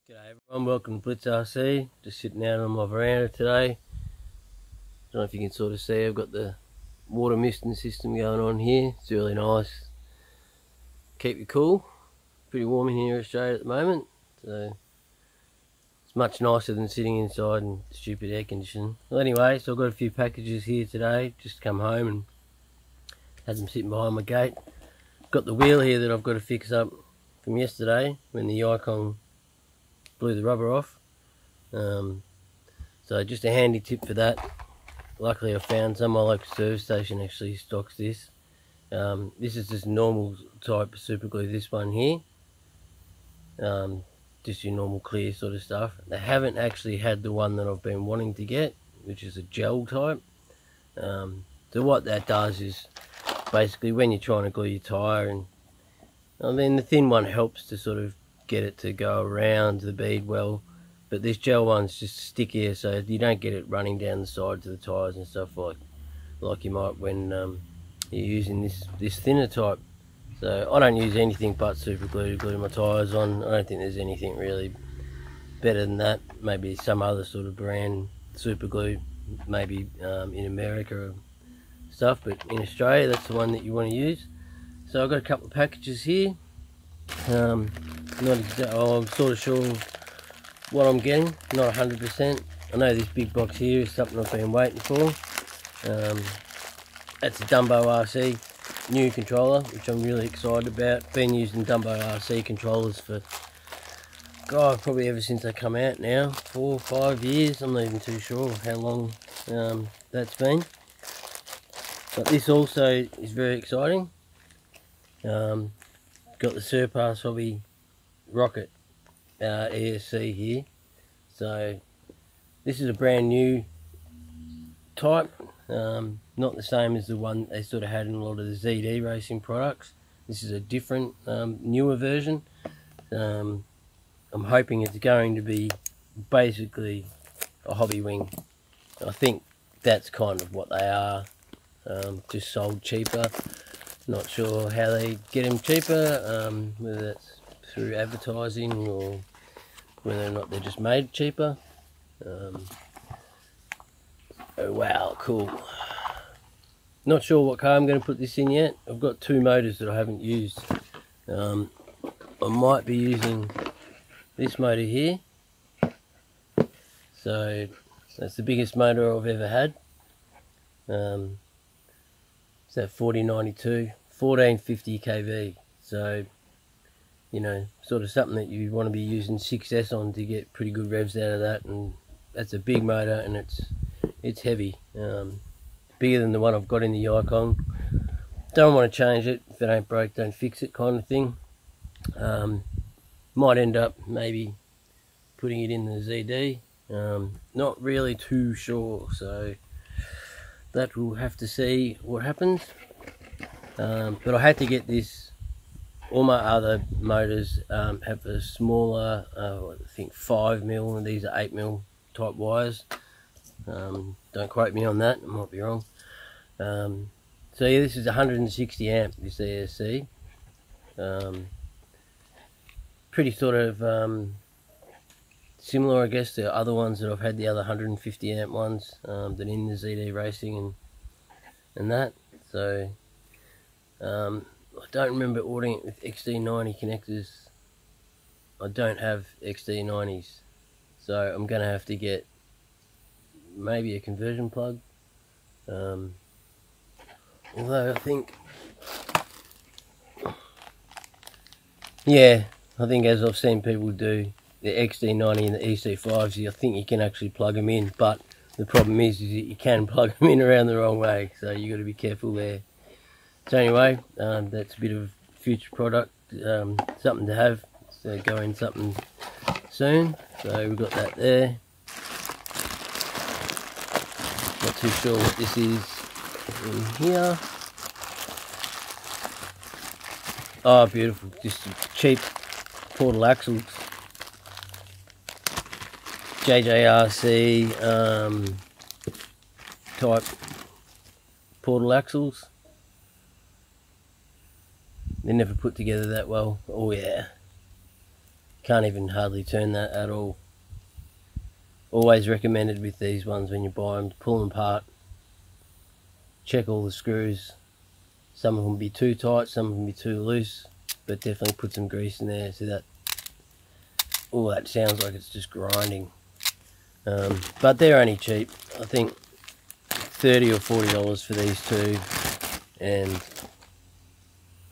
G'day everyone, welcome to Blitz RC. Just sitting out on my veranda today. Don't know if you can sort of see, I've got the water misting system going on here. It's really nice. Keep you cool. Pretty warm in here in Australia at the moment, so it's much nicer than sitting inside in stupid air conditioning. Well anyway, so I've got a few packages here today. Just come home and had them sitting behind my gate. Got the wheel here that I've got to fix up from yesterday when the icon blew the rubber off. So just a handy tip for that. Luckily I found some. My local service station actually stocks this. This is just normal type super glue, this one here. Just your normal clear sort of stuff. They haven't actually had the one that I've been wanting to get, which is a gel type. So what that does is basically when you're trying to glue your tyre, and I mean the thin one helps to sort of get it to go around the bead well, but this gel one's just stickier, so you don't get it running down the sides of the tyres and stuff like you might when you're using this thinner type. So I don't use anything but super glue to glue my tyres on. I don't think there's anything really better than that. Maybe some other sort of brand super glue, maybe in America or stuff, but in Australia that's the one that you want to use. So I've got a couple of packages here. I'm sort of sure what I'm getting, not 100%. I know this big box here is something I've been waiting for. That's a Dumbo RC new controller, which I'm really excited about. Been using Dumbo RC controllers for, God, probably ever since they come out now, 4 or 5 years. I'm not even too sure how long that's been. But this also is very exciting. Got the Surpass Hobby Rocket ESC here. So this is a brand new type, not the same as the one they sort of had in a lot of the ZD racing products. This is a different newer version. I'm hoping it's going to be basically a hobby wing. I think that's kind of what they are, just sold cheaper. Not sure how they get them cheaper, whether that's through advertising or whether or not they're just made cheaper. Oh wow, cool. Not sure what car I'm going to put this in yet. I've got 2 motors that I haven't used. I might be using this motor here. So that's the biggest motor I've ever had. It's that 4092, 1450 kV. So, you know, sort of something that you want to be using 6S on to get pretty good revs out of that. And that's a big motor, and it's heavy, bigger than the one I've got in the Icon. Don't want to change it. If it ain't broke, don't fix it, kind of thing. Might end up maybe putting it in the ZD. Not really too sure, so that we'll have to see what happens. But I had to get this. All my other motors have a smaller, I think 5mm, and these are 8mm type wires. Don't quote me on that, I might be wrong. So yeah, this is 160 amp, this ESC. Pretty sort of similar, I guess, to other ones that I've had, the other 150 amp ones that in the ZD racing and that. So I don't remember ordering it with XD90 connectors. I don't have XD90s, so I'm gonna have to get maybe a conversion plug. Although I think, yeah, I think as I've seen people do the XD90 and the EC5s, I think you can actually plug them in, but the problem is that you can plug them in around the wrong way, so you got to be careful there. So anyway, that's a bit of future product, something to have, so go in something soon. So we've got that there. Not too sure what this is in here. Oh, beautiful, just cheap portal axles. JJRC type portal axles. They're never put together that well. Oh yeah. Can't even hardly turn that at all. Always recommended with these ones when you buy them, pull them apart, check all the screws. Some of them be too tight, some of them be too loose, but definitely put some grease in there so that, oh, that sounds like it's just grinding. But they're only cheap. I think $30 or $40 for these two, and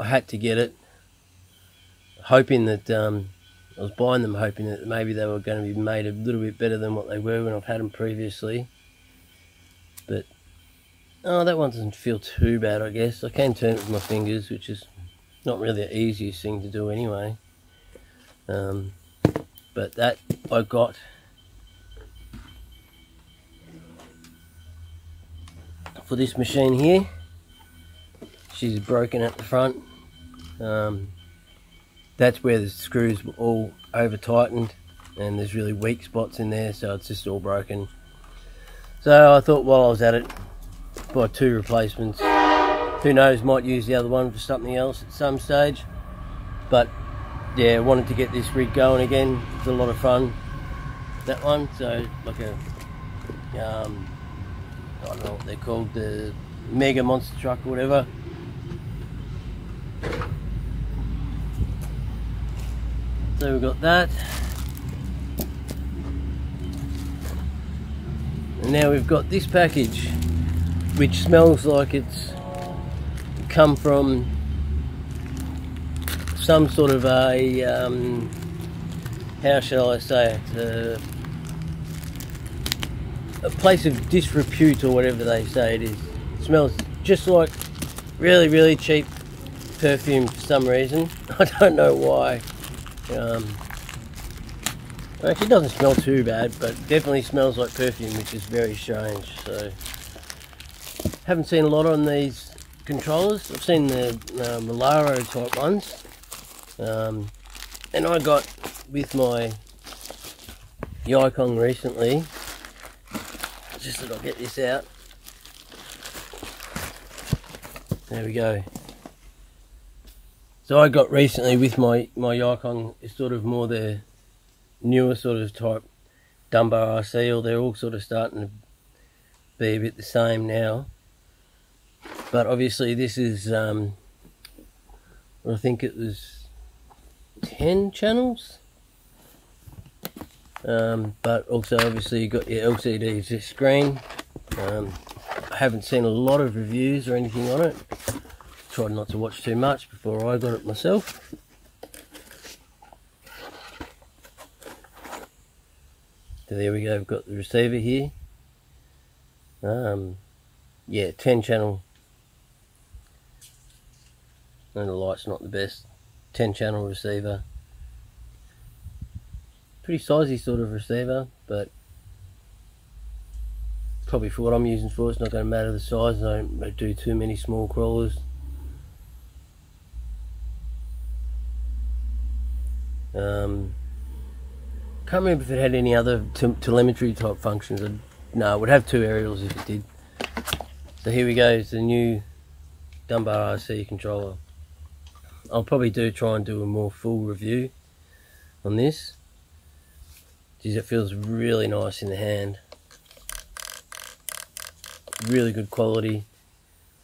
I had to get it, hoping that I was buying them hoping that maybe they were going to be made a little bit better than what they were when I've had them previously. But oh, that one doesn't feel too bad, I guess. I can turn it with my fingers, which is not really the easiest thing to do anyway. But that I got for this machine here. She's broken at the front. That's where the screws were all over tightened, and there's really weak spots in there, so it's just all broken. So I thought while I was at it, buy 2 replacements. Who knows, might use the other one for something else at some stage. But yeah, wanted to get this rig going again. It's a lot of fun, that one. So like a I don't know what they're called, the mega monster truck or whatever. So we've got that, and now we've got this package, which smells like it's come from some sort of a how shall I say it, a place of disrepute or whatever they say it is. It smells just like really cheap perfume for some reason. I don't know why. Actually, it doesn't smell too bad, but definitely smells like perfume, which is very strange. So, haven't seen a lot on these controllers. I've seen the Malaro type ones, and I got with my Yikong recently. Just that I'll get this out. There we go. So I got recently with my Yikong, is sort of more the newer sort of type dumborc RC, or they're all sort of starting to be a bit the same now. But obviously this is, I think it was 10 channels. But also obviously you got your LCD screen. I haven't seen a lot of reviews or anything on it. Tried not to watch too much before I got it myself. So there we go, we've got the receiver here. Yeah, 10 channel. And the light's not the best. 10 channel receiver. Pretty sizey sort of receiver, but probably for what I'm using for, it's not going to matter the size. I don't do too many small crawlers. Can't remember if it had any other telemetry type functions. No, it would have 2 aerials if it did. So here we go, it's the new dumborc RC controller. I'll probably try and do a more full review on this. Geez, it feels really nice in the hand. Really good quality.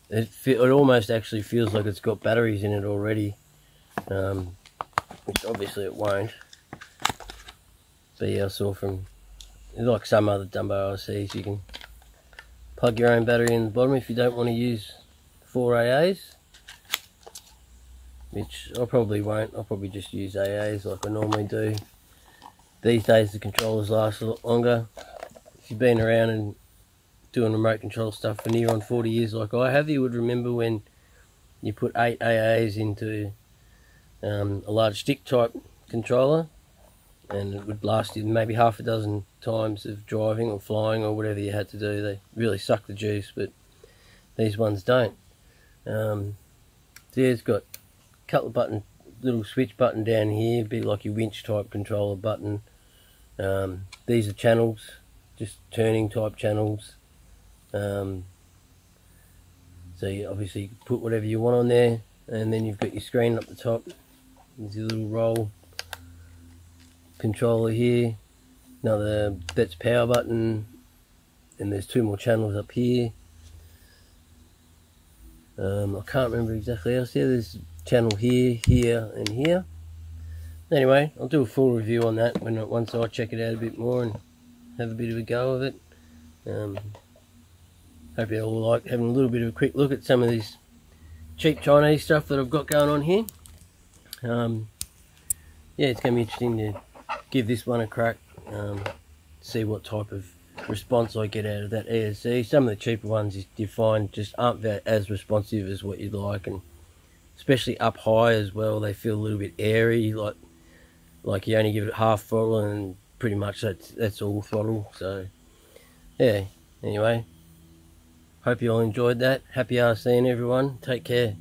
It almost actually feels like it's got batteries in it already. Which obviously it won't. But yeah, I saw from, like some other dumborc RCs, you can plug your own battery in the bottom if you don't want to use 4 AAs. Which I probably won't. I'll probably just use AAs like I normally do. These days the controllers last a lot longer. If you've been around and doing remote control stuff for near on 40 years like I have, you would remember when you put 8 AAs into a large stick type controller, and it would last you maybe half a dozen times of driving or flying or whatever you had to do. They really suck the juice, but these ones don't. So yeah, it's got a couple of little switch button down here, a bit like your winch type controller button. These are channels, just turning type channels. So you obviously put whatever you want on there, and then you've got your screen up the top. There's your little roll. controller here, that's power button, and there's 2 more channels up here. I can't remember exactly else. Yeah, there's channel here, here, and here. Anyway, I'll do a full review on that once I check it out a bit more and have a bit of a go of it. Hope you all like having a little bit of a quick look at some of this cheap Chinese stuff that I've got going on here. Yeah, it's going to be interesting to give this one a crack, see what type of response I get out of that ESC. Some of the cheaper ones you find just aren't as responsive as what you'd like, and especially up high as well, they feel a little bit airy, like you only give it half throttle and pretty much that's all throttle. So yeah, anyway, hope you all enjoyed that. Happy RCing everyone, take care.